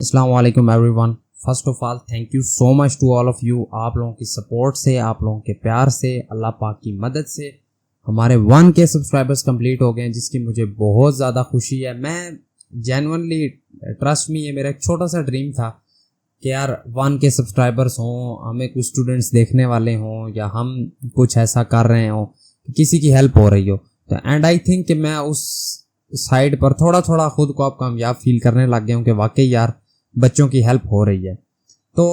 अस्सलाम वालेकुम everyone. First of all thank you so much to all of you. आप लोगों की सपोर्ट से, आप लोगों के प्यार से, अल्लाह पाक की मदद से हमारे 1K सब्सक्राइबर्स कंप्लीट हो गए हैं, जिसकी मुझे बहुत ज़्यादा खुशी है। मैं जेन्युइनली, ट्रस्ट मी, ये मेरा एक छोटा सा ड्रीम था कि यार 1K सब्सक्राइबर्स हों, हमें कुछ स्टूडेंट्स देखने वाले हों, या हम कुछ ऐसा कर रहे हों कि किसी की हेल्प हो रही हो। तो एंड आई थिंक कि मैं उस साइड पर थोड़ा थोड़ा खुद को अब कामयाब फील करने लग गया हूँ कि वाकई यार बच्चों की हेल्प हो रही है। तो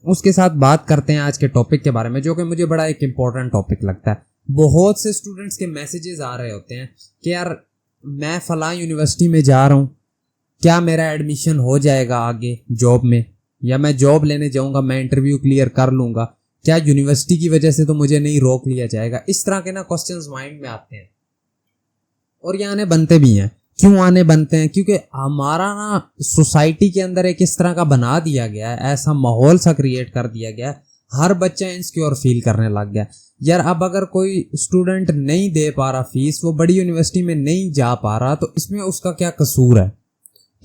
उसके साथ बात करते हैं आज के टॉपिक के बारे में, जो कि मुझे बड़ा एक इम्पॉर्टेंट टॉपिक लगता है। बहुत से स्टूडेंट्स के मैसेजेस आ रहे होते हैं कि यार मैं फलां यूनिवर्सिटी में जा रहा हूँ, क्या मेरा एडमिशन हो जाएगा आगे जॉब में, या मैं जॉब लेने जाऊँगा, मैं इंटरव्यू क्लियर कर लूँगा, क्या यूनिवर्सिटी की वजह से तो मुझे नहीं रोक लिया जाएगा। इस तरह के ना क्वेश्चंस माइंड में आते हैं और ये आने बनते भी हैं। क्यों आने बनते हैं? क्योंकि हमारा ना सोसाइटी के अंदर एक इस तरह का बना दिया गया है, ऐसा माहौल सा क्रिएट कर दिया गया है, हर बच्चा इनसिक्योर फील करने लग गया यार। अब अगर कोई स्टूडेंट नहीं दे पा रहा फीस, वो बड़ी यूनिवर्सिटी में नहीं जा पा रहा, तो इसमें उसका क्या कसूर है?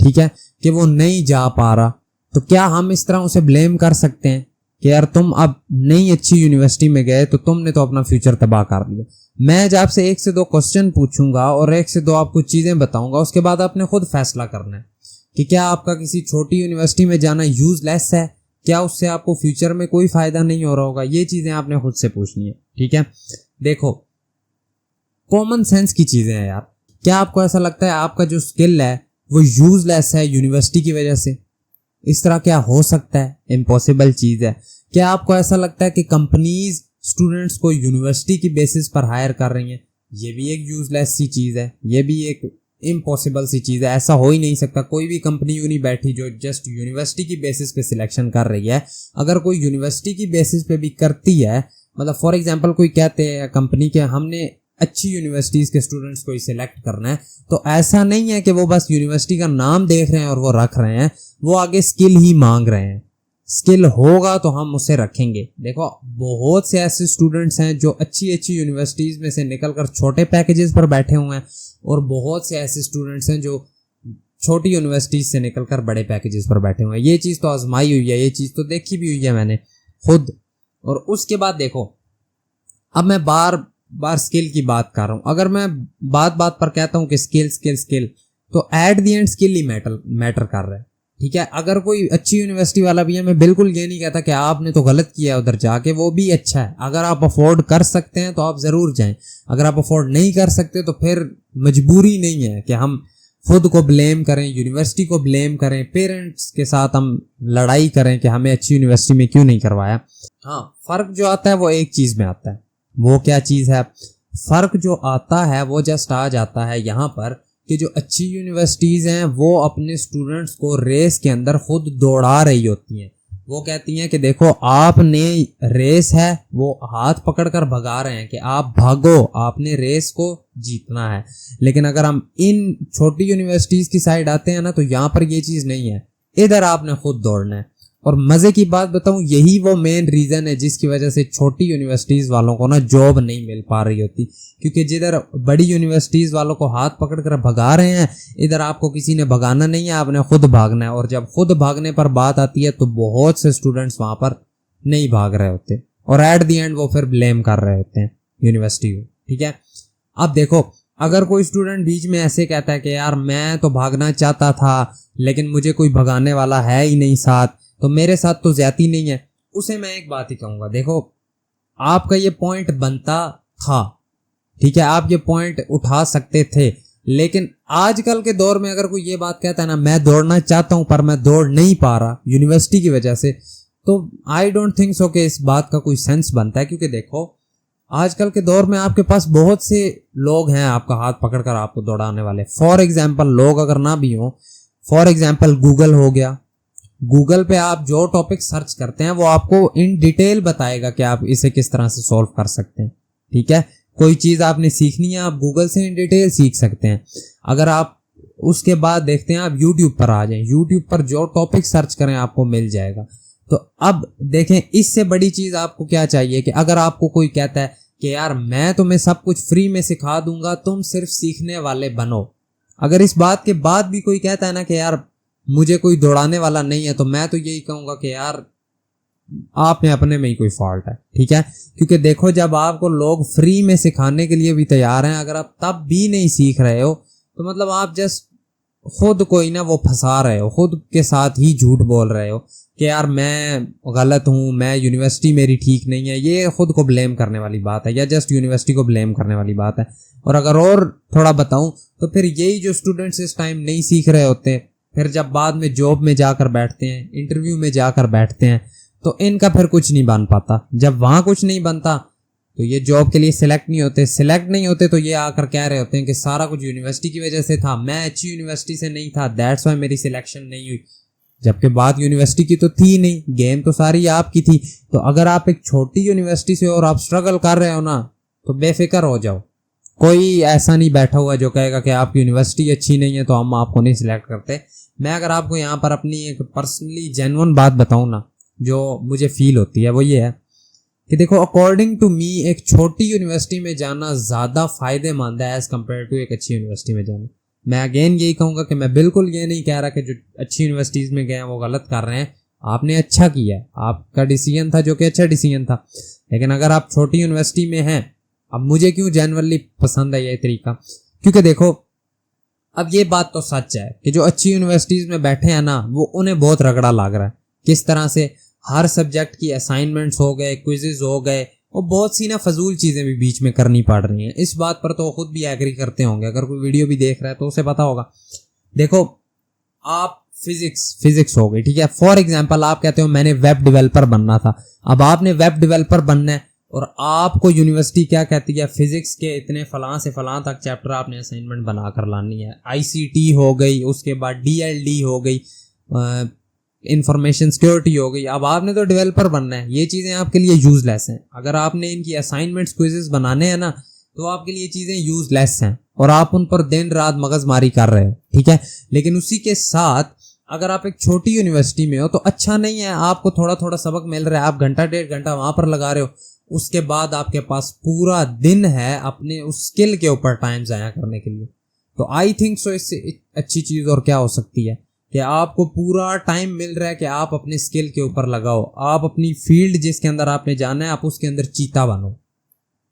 ठीक है कि वो नहीं जा पा रहा, तो क्या हम इस तरह उसे ब्लेम कर सकते हैं कि यार तुम अब नहीं अच्छी यूनिवर्सिटी में गए तो तुमने तो अपना फ्यूचर तबाह कर दिया। मैं आज आपसे 1 से 2 क्वेश्चन पूछूंगा और 1 से 2 आपको चीज़ें बताऊंगा, उसके बाद आपने खुद फैसला करना है कि क्या आपका किसी छोटी यूनिवर्सिटी में जाना यूजलेस है, क्या उससे आपको फ्यूचर में कोई फ़ायदा नहीं हो रहा होगा। ये चीज़ें आपने खुद से पूछनी है। ठीक है, देखो कॉमन सेंस की चीज़ें हैं यार। क्या आपको ऐसा लगता है आपका जो स्किल है वो यूजलेस है यूनिवर्सिटी की वजह से? इस तरह क्या हो सकता है? इम्पॉसिबल चीज़ है। क्या आपको ऐसा लगता है कि कंपनीज स्टूडेंट्स को यूनिवर्सिटी की बेसिस पर हायर कर रही हैं? ये भी एक यूजलेस सी चीज़ है, ये भी एक इम्पॉसिबल सी चीज़ है। ऐसा हो ही नहीं सकता। कोई भी कंपनी यूँ नहीं बैठी जो जस्ट यूनिवर्सिटी की बेसिस पे सिलेक्शन कर रही है। अगर कोई यूनिवर्सिटी की बेसिस पे भी करती है, मतलब फॉर एग्जाम्पल कोई कहते हैं कंपनी के हमने अच्छी यूनिवर्सिटीज़ के स्टूडेंट्स को ही सिलेक्ट करना है, तो ऐसा नहीं है कि वो बस यूनिवर्सिटी का नाम देख रहे हैं और वो रख रहे हैं, वो आगे स्किल ही मांग रहे हैं। स्किल होगा तो हम उसे रखेंगे। देखो बहुत से ऐसे स्टूडेंट्स हैं जो अच्छी अच्छी यूनिवर्सिटीज़ में से निकलकर छोटे पैकेजेस पर बैठे हुए हैं, और बहुत से ऐसे स्टूडेंट्स हैं जो छोटी यूनिवर्सिटीज़ से निकलकर बड़े पैकेजेस पर बैठे हुए हैं। ये चीज़ तो आजमाई हुई है, ये चीज़ तो देखी भी हुई है मैंने खुद। और उसके बाद देखो, अब मैं बार बार स्किल की बात कर रहा हूँ। अगर मैं बात बात पर कहता हूँ कि स्किल स्किल स्किल, तो at the end skill he matter कर रहा है। ठीक है, अगर कोई अच्छी यूनिवर्सिटी वाला भी है, मैं बिल्कुल ये नहीं कहता कि आपने तो गलत किया उधर जाके, वो भी अच्छा है। अगर आप अफोर्ड कर सकते हैं तो आप ज़रूर जाएं। अगर आप अफोर्ड नहीं कर सकते तो फिर मजबूरी नहीं है कि हम खुद को ब्लेम करें, यूनिवर्सिटी को ब्लेम करें, पेरेंट्स के साथ हम लड़ाई करें कि हमें अच्छी यूनिवर्सिटी में क्यों नहीं करवाया। हाँ, फ़र्क जो आता है वो एक चीज़ में आता है। वो क्या चीज़ है? फ़र्क जो आता है वो जस्ट आ जाता है यहाँ पर कि जो अच्छी यूनिवर्सिटीज़ हैं वो अपने स्टूडेंट्स को रेस के अंदर खुद दौड़ा रही होती हैं। वो कहती हैं कि देखो आपने रेस है, वो हाथ पकड़कर भगा रहे हैं कि आप भागो, आपने रेस को जीतना है। लेकिन अगर हम इन छोटी यूनिवर्सिटीज़ की साइड आते हैं ना, तो यहाँ पर ये चीज़ नहीं है, इधर आपने खुद दौड़ना है। और मज़े की बात बताऊं, यही वो मेन रीज़न है जिसकी वजह से छोटी यूनिवर्सिटीज़ वालों को ना जॉब नहीं मिल पा रही होती। क्योंकि जिधर बड़ी यूनिवर्सिटीज़ वालों को हाथ पकड़ कर भगा रहे हैं, इधर आपको किसी ने भगाना नहीं है, आपने खुद भागना है। और जब खुद भागने पर बात आती है तो बहुत से स्टूडेंट्स वहाँ पर नहीं भाग रहे होते, और एट दी एंड वो फिर ब्लेम कर रहे होते हैं यूनिवर्सिटी को। ठीक है, अब देखो अगर कोई स्टूडेंट बीच में ऐसे कहता है कि यार मैं तो भागना चाहता था लेकिन मुझे कोई भगाने वाला है ही नहीं साथ, तो मेरे साथ तो ज्यादती नहीं है, उसे मैं एक बात ही कहूँगा, देखो आपका ये पॉइंट बनता था। ठीक है, आप ये पॉइंट उठा सकते थे, लेकिन आजकल के दौर में अगर कोई ये बात कहता है ना मैं दौड़ना चाहता हूँ पर मैं दौड़ नहीं पा रहा यूनिवर्सिटी की वजह से, तो आई डोंट थिंक सो कि इस बात का कोई सेंस बनता है। क्योंकि देखो आजकल के दौर में आपके पास बहुत से लोग हैं आपका हाथ पकड़कर आपको दौड़ाने वाले। फॉर एग्जाम्पल, लोग अगर ना भी हो, फॉर एग्जाम्पल गूगल हो गया। गूगल पे आप जो टॉपिक सर्च करते हैं वो आपको इन डिटेल बताएगा कि आप इसे किस तरह से सॉल्व कर सकते हैं। ठीक है, कोई चीज़ आपने सीखनी है, आप गूगल से इन डिटेल सीख सकते हैं। अगर आप उसके बाद देखते हैं, आप यूट्यूब पर आ जाएं, यूट्यूब पर जो टॉपिक सर्च करें आपको मिल जाएगा। तो अब देखें, इससे बड़ी चीज़ आपको क्या चाहिए कि अगर आपको कोई कहता है कि यार मैं तुम्हें सब कुछ फ्री में सिखा दूंगा, तुम सिर्फ सीखने वाले बनो। अगर इस बात के बाद भी कोई कहता है ना कि यार मुझे कोई दौड़ाने वाला नहीं है, तो मैं तो यही कहूँगा कि यार आप में अपने में ही कोई फॉल्ट है, ठीक है। क्योंकि देखो, जब आपको लोग फ्री में सिखाने के लिए भी तैयार हैं, अगर आप तब भी नहीं सीख रहे हो तो मतलब आप जस्ट खुद को ही ना वो फंसा रहे हो, खुद के साथ ही झूठ बोल रहे हो कि यार मैं गलत हूँ, मैं यूनिवर्सिटी मेरी ठीक नहीं है। ये खुद को ब्लेम करने वाली बात है, या जस्ट यूनिवर्सिटी को ब्लेम करने वाली बात है। और अगर और थोड़ा बताऊं तो फिर यही जो स्टूडेंट्स इस टाइम नहीं सीख रहे होते, फिर जब बाद में जॉब में जाकर बैठते हैं, इंटरव्यू में जाकर बैठते हैं, तो इनका फिर कुछ नहीं बन पाता। जब वहां कुछ नहीं बनता तो ये जॉब के लिए सिलेक्ट नहीं होते तो ये आकर कह रहे होते हैं कि सारा कुछ यूनिवर्सिटी की वजह से था, मैं अच्छी यूनिवर्सिटी से नहीं था, दैट्स वाई मेरी सिलेक्शन नहीं हुई। जबकि बात यूनिवर्सिटी की तो थी नहीं, गेम तो सारी आपकी थी। तो अगर आप एक छोटी यूनिवर्सिटी से और आप स्ट्रगल कर रहे हो ना, तो बेफिक्र हो जाओ। कोई ऐसा नहीं बैठा हुआ जो कहेगा कि आपकी यूनिवर्सिटी अच्छी नहीं है तो हम आपको नहीं सिलेक्ट करते। मैं अगर आपको यहाँ पर अपनी एक पर्सनली जेन्युइन बात बताऊँ ना, जो मुझे फील होती है, वो ये है कि देखो, अकॉर्डिंग टू मी एक छोटी यूनिवर्सिटी में जाना ज़्यादा फायदेमंद है एज़ कम्पेयर टू एक अच्छी यूनिवर्सिटी में जाना। मैं अगेन यही कहूँगा कि मैं बिल्कुल ये नहीं कह रहा कि जो अच्छी यूनिवर्सिटीज़ में गए हैं वो गलत कर रहे हैं। आपने अच्छा किया है, आपका डिसीजन था जो कि अच्छा डिसीजन था। लेकिन अगर आप छोटी यूनिवर्सिटी में हैं, अब मुझे क्यों जेन्युइनली पसंद है ये तरीका, क्योंकि देखो, अब ये बात तो सच है कि जो अच्छी यूनिवर्सिटीज़ में बैठे हैं ना, वो उन्हें बहुत रगड़ा लग रहा है। किस तरह से? हर सब्जेक्ट की असाइनमेंट्स हो गए, क्विजेज हो गए, और बहुत सी ना फजूल चीज़ें भी बीच में करनी पड़ रही हैं। इस बात पर तो खुद भी एग्री करते होंगे, अगर कोई वीडियो भी देख रहा है तो उसे पता होगा। देखो, आप फिजिक्स हो गई, ठीक है। फॉर एग्जांपल आप कहते हो मैंने वेब डेवलपर बनना था। अब आपने वेब डेवलपर बनना है और आपको यूनिवर्सिटी क्या कहती है, फिजिक्स के इतने फलां से फलां तक चैप्टर आपने असाइनमेंट बना कर लानी है। ICT हो गई, उसके बाद DLD हो गई, इंफॉर्मेशन सिक्योरिटी हो गई। अब आपने तो डेवलपर बनना है, ये चीज़ें आपके लिए यूजलेस हैं। अगर आपने इनकी असाइनमेंट्स क्विजेस बनाने हैं ना, तो आपके लिए चीज़ें यूजलेस हैं और आप उन पर दिन रात मगजमारी कर रहे हो, ठीक है। लेकिन उसी के साथ अगर आप एक छोटी यूनिवर्सिटी में हो तो अच्छा नहीं है, आपको थोड़ा थोड़ा सबक मिल रहा है, आप घंटा 1.5 घंटा वहाँ पर लगा रहे हो, उसके बाद आपके पास पूरा दिन है अपने उस स्किल के ऊपर टाइम ज़ाया करने के लिए। तो आई थिंक सो इससे अच्छी चीज़ और क्या हो सकती है कि आपको पूरा टाइम मिल रहा है कि आप अपने स्किल के ऊपर लगाओ, आप अपनी फील्ड जिसके अंदर आपने जाना है आप उसके अंदर चीता बनो।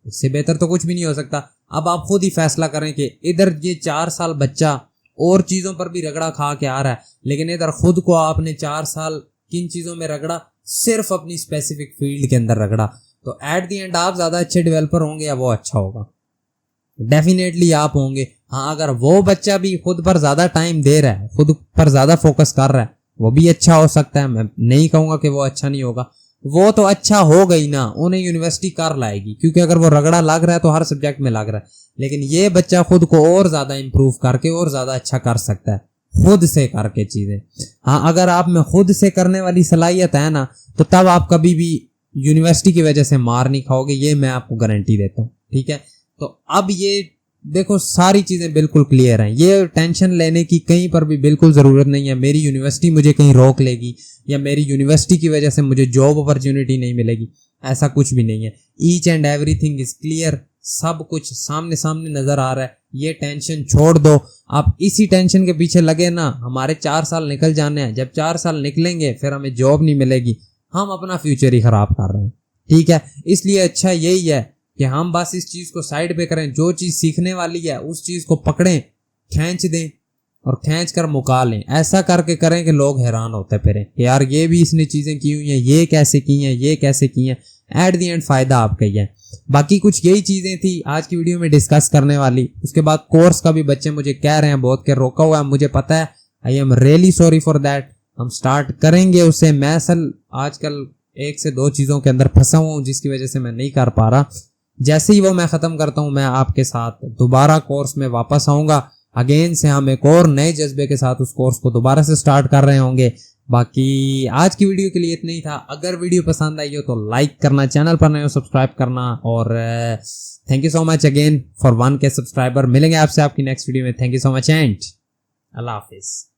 इससे बेहतर तो कुछ भी नहीं हो सकता। अब आप खुद ही फैसला करें कि इधर ये 4 साल बच्चा और चीज़ों पर भी रगड़ा खा के आ रहा है, लेकिन इधर खुद को आपने 4 साल किन चीज़ों में रगड़ा, सिर्फ अपनी स्पेसिफिक फील्ड के अंदर रगड़ा। तो एट दी एंड आप ज़्यादा अच्छे डेवलपर होंगे या वो अच्छा होगा? डेफिनेटली आप होंगे। हाँ, अगर वो बच्चा भी खुद पर ज़्यादा टाइम दे रहा है, खुद पर ज़्यादा फोकस कर रहा है, वो भी अच्छा हो सकता है। मैं नहीं कहूँगा कि वो अच्छा नहीं होगा, वो तो अच्छा हो गई ना, उन्हें यूनिवर्सिटी कर लाएगी, क्योंकि अगर वो रगड़ा लग रहा है तो हर सब्जेक्ट में लग रहा है। लेकिन ये बच्चा खुद को और ज़्यादा इंप्रूव करके और ज़्यादा अच्छा कर सकता है, खुद से करके चीज़ें। हाँ, अगर आप में खुद से करने वाली सलाहियत है ना, तो तब आप कभी भी यूनिवर्सिटी की वजह से मार नहीं खाओगे, ये मैं आपको गारंटी देता हूँ, ठीक है। तो अब ये देखो, सारी चीज़ें बिल्कुल क्लियर हैं, ये टेंशन लेने की कहीं पर भी बिल्कुल ज़रूरत नहीं है मेरी यूनिवर्सिटी मुझे कहीं रोक लेगी या मेरी यूनिवर्सिटी की वजह से मुझे जॉब अपॉर्चुनिटी नहीं मिलेगी, ऐसा कुछ भी नहीं है। Each and everything is clear, सब कुछ सामने सामने नज़र आ रहा है। ये टेंशन छोड़ दो, आप इसी टेंशन के पीछे लगे ना, हमारे 4 साल निकल जाने हैं, जब 4 साल निकलेंगे फिर हमें जॉब नहीं मिलेगी, हम अपना फ्यूचर ही ख़राब कर रहे हैं, ठीक है। इसलिए अच्छा यही है कि हम बस इस चीज़ को साइड पे करें, जो चीज़ सीखने वाली है उस चीज़ को पकड़ें, खींच दें और खींच कर मुका लें। ऐसा करके करें कि लोग हैरान होते फिरें कि यार ये भी इसने चीज़ें की हुई हैं, ये कैसे की हैं, ये कैसे की हैं। एट दी एंड फ़ायदा आपका ही है। बाकी कुछ यही चीज़ें थी आज की वीडियो में डिस्कस करने वाली। उसके बाद कोर्स का भी बच्चे मुझे कह रहे हैं बहुत के रोका हुआ है, मुझे पता है, I am really sorry for that. हम स्टार्ट करेंगे उससे। मैं असल आजकल 1 से 2 चीज़ों के अंदर फंसा हुआ हूँ जिसकी वजह से मैं नहीं कर पा रहा। जैसे ही वो मैं ख़त्म करता हूँ मैं आपके साथ दोबारा कोर्स में वापस आऊँगा। अगेन से हम एक और नए जज्बे के साथ उस कोर्स को दोबारा से स्टार्ट कर रहे होंगे। बाकी आज की वीडियो के लिए इतना ही था। अगर वीडियो पसंद आई हो तो लाइक करना, चैनल पर नए हो सब्सक्राइब करना, और thank you so much again for 1K subscriber. मिलेंगे आपसे आपकी नेक्स्ट वीडियो में। Thank you so much and अल्लाह हाफिज़।